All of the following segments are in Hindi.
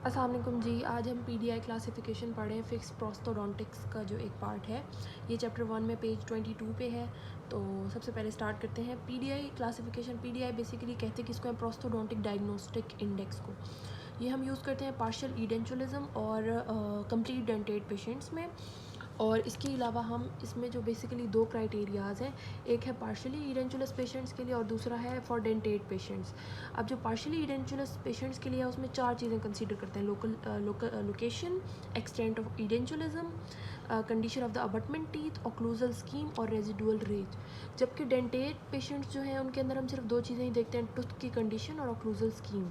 अस्सलाम वालेकुम जी। आज हम पीडीआई क्लासिफिकेशन पढ़ें फिक्स प्रोस्थोडोंटिक्स का जो एक पार्ट है। ये चैप्टर 1 में पेज 22 पे है। तो सबसे पहले स्टार्ट करते हैं पीडीआई क्लासिफिकेशन। पीडीआई बेसिकली कहते हैं किसको है, प्रोस्थोडोंटिक डायग्नोस्टिक इंडेक्स को। ये हम यूज़ करते हैं पार्शियल इडेंचुलिज्म और कंप्लीट डेंटेड पेशेंट्स में। और इसके अलावा हम इसमें जो बेसिकली दो क्राइटेरियाज़ हैं, एक है पार्शियली इडेंचुलस पेशेंट्स के लिए और दूसरा है फॉर डेंटेड पेशेंट्स। अब जो पार्शियली इडेंचुलस पेशेंट्स के लिए है उसमें चार चीज़ें कंसीडर करते हैं, location, extent of edentulism, condition of the abutment teeth, occlusal scheme और रेजिडुअल रेज। जबकि डेंटेड पेशेंट्स जो हैं उनके अंदर हम सिर्फ दो चीज़ें ही देखते हैं, टूथ की कंडीशन और ऑक्लूजल स्कीम,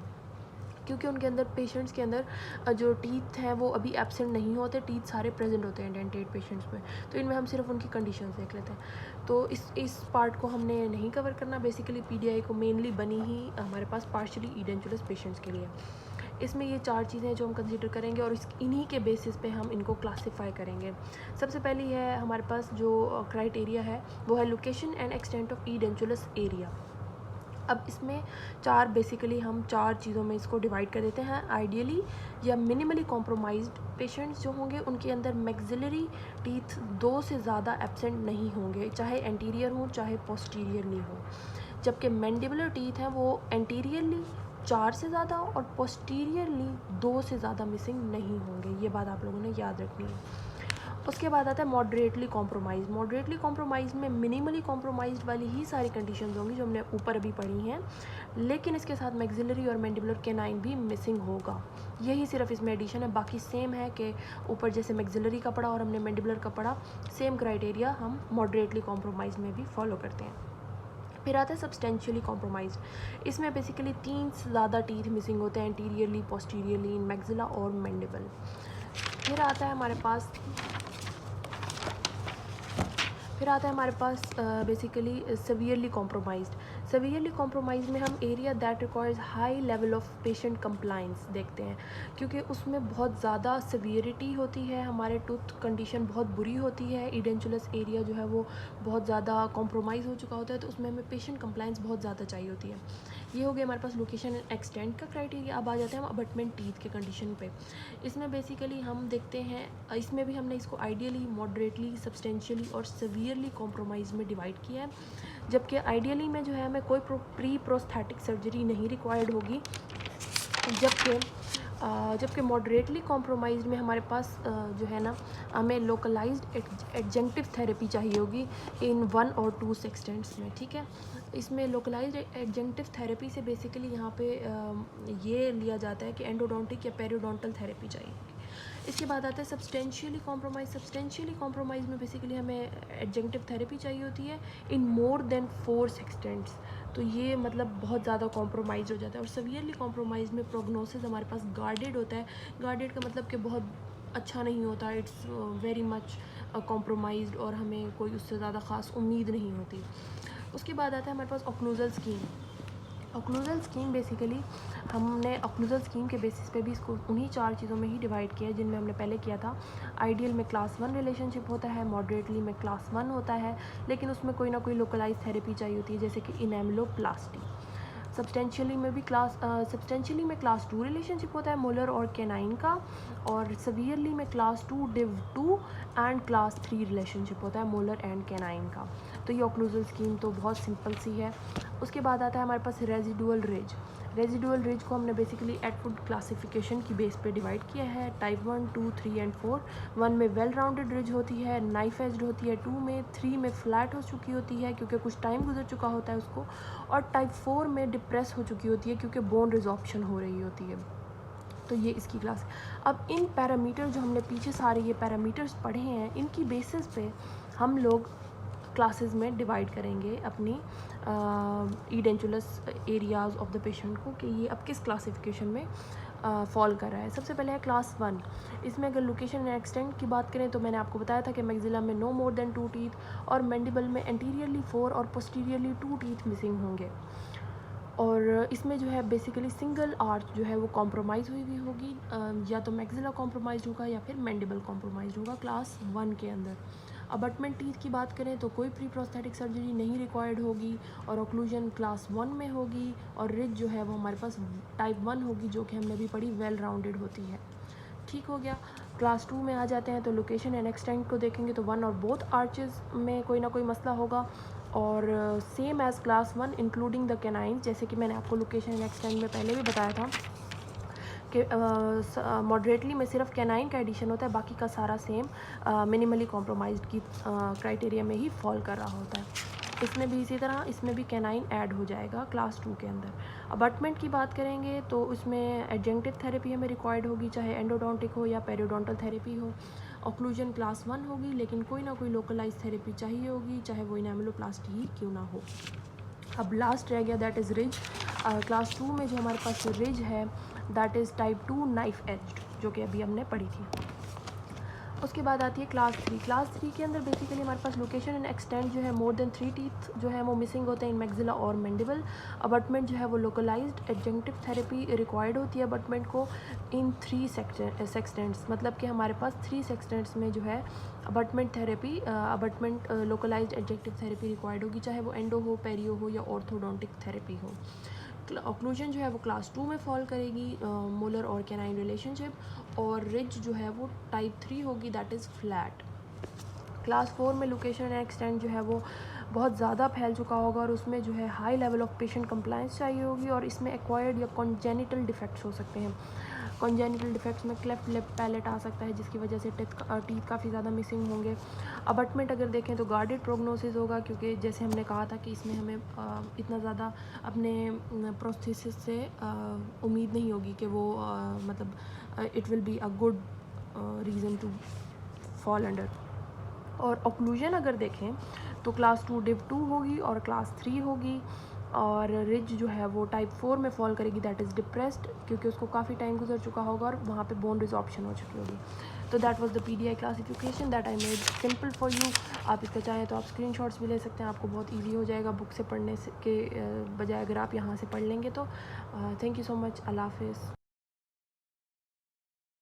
क्योंकि उनके अंदर पेशेंट्स के अंदर जो टीथ हैं वो अभी एब्सेंट नहीं होते, टीथ सारे प्रेजेंट होते हैं डेंटेड पेशेंट्स में। तो इनमें हम सिर्फ उनकी कंडीशंस देख लेते हैं। तो इस पार्ट को हमने नहीं कवर करना। बेसिकली पीडीआई को मेनली बनी ही हमारे पास पार्शियली इडेंचुलस पेशेंट्स के लिए। इसमें ये चार चीज़ें जो हम कंसीडर करेंगे और इन्हीं के बेसिस पे हम इनको क्लासीफाई करेंगे। सबसे पहली है हमारे पास जो क्राइटेरिया है वो है location and extent of edentulous area. अब इसमें बेसिकली हम चार चीज़ों में इसको डिवाइड कर देते हैं। आइडियली या मिनिमली कॉम्प्रोमाइज्ड पेशेंट्स जो होंगे उनके अंदर मैक्सिलरी टीथ दो से ज़्यादा एब्सेंट नहीं होंगे, चाहे एंटीरियर हो चाहे पोस्टीरियरली हो। जबकि मैंडिबुलर टीथ हैं वो एंटीरियरली चार से ज़्यादा और पोस्टीरियरली दो से ज़्यादा मिसिंग नहीं होंगे। ये बात आप लोगों ने याद रखनी है। उसके बाद आता है मॉडरेटली कॉम्प्रोमाइज़। मॉडरेटली कॉम्प्रोमाइज़ में मिनिमली कॉम्प्रोमाइज़ वाली ही सारी कंडीशंस होंगी जो हमने ऊपर अभी पढ़ी हैं, लेकिन इसके साथ मैक्सिलरी और मैंडिबुलर कैनाइन भी मिसिंग होगा। यही सिर्फ इसमें एडिशन है, बाकी सेम है कि ऊपर जैसे मैक्सिलरी का पढ़ा और हमने मैंडिबुलर का पढ़ा, सेम क्राइटेरिया हम मॉडरेटली कॉम्प्रोमाइज़ में भी फॉलो करते हैं। फिर आता है सब्सटेंशियली कॉम्प्रोमाइज्ड। इसमें बेसिकली तीन से ज़्यादा टीथ मिसिंग होते हैं, एंटीरियरली, पोस्टीरियरली, इन मैक्सिला और मैंडिबल। फिर आता है हमारे पास basically severely compromised. Severely compromise में हम area that requires high level of patient compliance देखते हैं, क्योंकि उसमें बहुत ज़्यादा सीवियरिटी होती है, हमारे टूथ कंडीशन बहुत बुरी होती है, इडेंचुलस एरिया जो है वो बहुत ज़्यादा कॉम्प्रोमाइज़ हो चुका होता है, तो उसमें हमें पेशेंट कंप्लाइंस बहुत ज़्यादा चाहिए होती है। ये हो गया हमारे पास लोकेशन एंड एक्सटेंट का क्राइटेरिया। अब आ जाते हैं हम अबटमेंट टीथ के कंडीशन पे। इसमें बेसिकली हम देखते हैं, इसमें भी हमने इसको आइडियली, मॉडरेटली, सब्सटेंशियली और सीवियरली कॉम्प्रोमाइज़ में डिवाइड किया है। जबकि आइडियली में जो है हमें कोई प्री प्रोस्थेटिक सर्जरी नहीं रिक्वायर्ड होगी, जबकि मॉडरेटली कॉम्प्रोमाइज़ में हमारे पास जो है ना, हमें लोकलाइज्ड एडजेंक्टिव थेरेपी चाहिए होगी इन 1 और 2 सेक्सटेंट्स में। ठीक है, इसमें लोकलाइज्ड एडजेंक्टिव थेरेपी से बेसिकली यहाँ पे ये लिया जाता है कि एंडोडोंटिक या पेरियोडोंटल थेरेपी चाहिए। इसके बाद आता है सब्सटेंशियली कॉम्प्रोमाइज़। सब्सटेंशियली कॉम्प्रोमाइज़ में बेसिकली हमें एडजेंक्टिव थेरेपी चाहिए होती है इन मोर देन 4 सेक्सटेंट्स। तो ये मतलब बहुत ज़्यादा कॉम्प्रोमाइज़ हो जाता है। और सीवियरली कॉम्प्रोमाइज़ में प्रोग्नोसिस हमारे पास गार्डेड होता है। गार्डेड का मतलब कि बहुत अच्छा नहीं होता, इट्स वेरी मच कॉम्प्रोमाइज्ड और हमें कोई उससे ज़्यादा ख़ास उम्मीद नहीं होती। उसके बाद आता है हमारे पास occlusal scheme. Occlusal scheme basically हमने ऑक्लूजल स्कीम के बेसिस पे भी इसको उन्हीं चार चीज़ों में ही डिवाइड किया है जिनमें हमने पहले किया था। आइडियल में क्लास 1 रिलेशनशिप होता है, मॉडरेटली में क्लास 1 होता है, लेकिन उसमें कोई ना कोई लोकलाइज थेरेपी चाहिए होती है जैसे कि इनेमलोप्लास्टी। सब्सटेंशियली में क्लास 2 रिलेशनशिप होता है मोलर और कैनाइन का, और सीवियरली में class 2 div 2 and class 3 relationship होता है मोलर एंड कैनाइन का। तो ये ऑक्लूजल स्कीम तो बहुत सिंपल सी है। उसके बाद आता है हमारे पास रेजिडुअल रिज। रेजिडुअल रिज को हमने बेसिकली एटवुड क्लासिफिकेशन की बेस पे डिवाइड किया है, टाइप 1, 2, 3 एंड 4। 1 में वेल राउंडेड रिज होती है, नाइफ एज्ड होती है, 2 में, 3 में फ्लैट हो चुकी होती है क्योंकि कुछ टाइम गुजर चुका होता है उसको, और टाइप 4 में डिप्रेस हो चुकी होती है क्योंकि बोन रिजॉर्प्शन हो रही होती है। तो ये इसकी क्लास। अब इन पैरामीटर जो हमने पीछे सारे ये पैरामीटर्स पढ़े हैं, इनकी बेसिस पे हम लोग क्लासेस में डिवाइड करेंगे अपनी इडेंचुलस एरियाज़ ऑफ द पेशेंट को कि ये अब किस क्लासिफिकेशन में फॉल कर रहा है। सबसे पहले है क्लास 1। इसमें अगर लोकेशन एंड एक्सटेंट की बात करें तो मैंने आपको बताया था कि मैक्सिला में नो मोर देन 2 टीथ और मैंडिबल में एंटीरियरली 4 और पोस्टीरियरली 2 टीथ मिसिंग होंगे। और इसमें जो है बेसिकली सिंगल आर्च जो है वो कॉम्प्रोमाइज़ हुई होगी, या तो मैक्सिला कॉम्प्रोमाइज़ होगा या फिर मैंडिबल कॉम्प्रोमाइज़ होगा क्लास 1 के अंदर। अबटमेंट टीथ की बात करें तो कोई प्री प्रोस्थेटिक सर्जरी नहीं रिक्वायर्ड होगी और ऑक्लूजन क्लास 1 में होगी और रिज जो है वो हमारे पास टाइप 1 होगी, जो कि हमने अभी पढ़ी वेल राउंडेड होती है। ठीक हो गया। क्लास 2 में आ जाते हैं तो लोकेशन एंड एक्सटेंट को देखेंगे तो 1 और बोथ आर्चेस में कोई ना कोई मसला होगा और same as class 1 including the canine, जैसे कि मैंने आपको लोकेशन एंड एक्सटेंट में पहले भी बताया था कि मॉडरेटली में सिर्फ कैनाइन का एडिशन होता है, बाकी का सारा सेम मिनिमली कॉम्प्रोमाइज्ड की क्राइटेरिया में ही फॉल कर रहा होता है। इसमें भी इसी तरह इसमें भी कैनाइन ऐड हो जाएगा क्लास 2 के अंदर। अबटमेंट की बात करेंगे तो उसमें एडजेंक्टिव थेरेपी हमें रिक्वायर्ड होगी, चाहे एंडोडोंटिक हो या पेरियोडोंटल थेरेपी हो। ऑक्लूजन क्लास 1 होगी, लेकिन कोई ना कोई लोकलाइज थेरेपी चाहिए होगी, चाहे वो इनेमिलोप्लास्टी ही क्यों ना हो। अब लास्ट रह गया दैट इज़ रिज। क्लास 2 में जो हमारे पास रिज है that is type 2 knife aged, जो कि अभी हमने पढ़ी थी। उसके बाद आती है क्लास 3। क्लास 3 के अंदर बेसिकली हमारे पास लोकेशन एंड एक्सटेंट जो है मोर देन 3 टीथ जो है वो मिसिंग होते हैं इन मैक्सिला और मैंडिबल। अबटमेंट जो है वो लोकलाइज्ड एडजेंक्टिव थेरेपी रिक्वायर्ड होती है अबटमेंट को इन 3 सेक्सटेंट्स, मतलब कि हमारे पास 3 सेक्सटेंट्स में जो है abutment therapy abutment localized adjunctive therapy required होगी, चाहे वो एंडो हो, पेरियो हो या ऑर्थोडोंटिक थेरेपी हो। ऑक्लूजन जो है वो क्लास 2 में फॉल करेगी, मोलर और कैनाइन रिलेशनशिप, और रिज जो है वो टाइप 3 होगी दैट इज़ फ्लैट। क्लास 4 में लोकेशन एंड एक्सटेंट जो है वो बहुत ज़्यादा फैल चुका होगा और उसमें जो है high level of patient compliance चाहिए होगी और इसमें एक्वायर्ड या कॉन्जेनिटल डिफेक्ट्स हो सकते हैं। कॉन्जेनिटल डिफेक्ट्स में क्लेफ्ट लिप पैलेट आ सकता है, जिसकी वजह से टीथ काफ़ी ज़्यादा मिसिंग होंगे। अबटमेंट अगर देखें तो गार्डेड प्रोग्नोसिस होगा, क्योंकि जैसे हमने कहा था कि इसमें हमें इतना ज़्यादा अपने प्रोस्थेसिस से उम्मीद नहीं होगी कि वो मतलब it will be a good reason to fall under. और ऑक्लूजन अगर देखें तो क्लास 2 डिव 2 होगी और क्लास 3 होगी, और रिज जो है वो टाइप 4 में फॉल करेगी दैट इज़ डिप्रेस्ड, क्योंकि उसको काफ़ी टाइम गुजर चुका होगा और वहाँ पे बोन रिजॉर्प्शन हो चुकी होगी। तो that was the PDI classification that I made simple for you. आप इसका चाहें तो आप स्क्रीनशॉट्स भी ले सकते हैं, आपको बहुत ईजी हो जाएगा बुक से पढ़ने के बजाय अगर आप यहाँ से पढ़ लेंगे तो। Thank you so much. अल्लाह हाफिज़।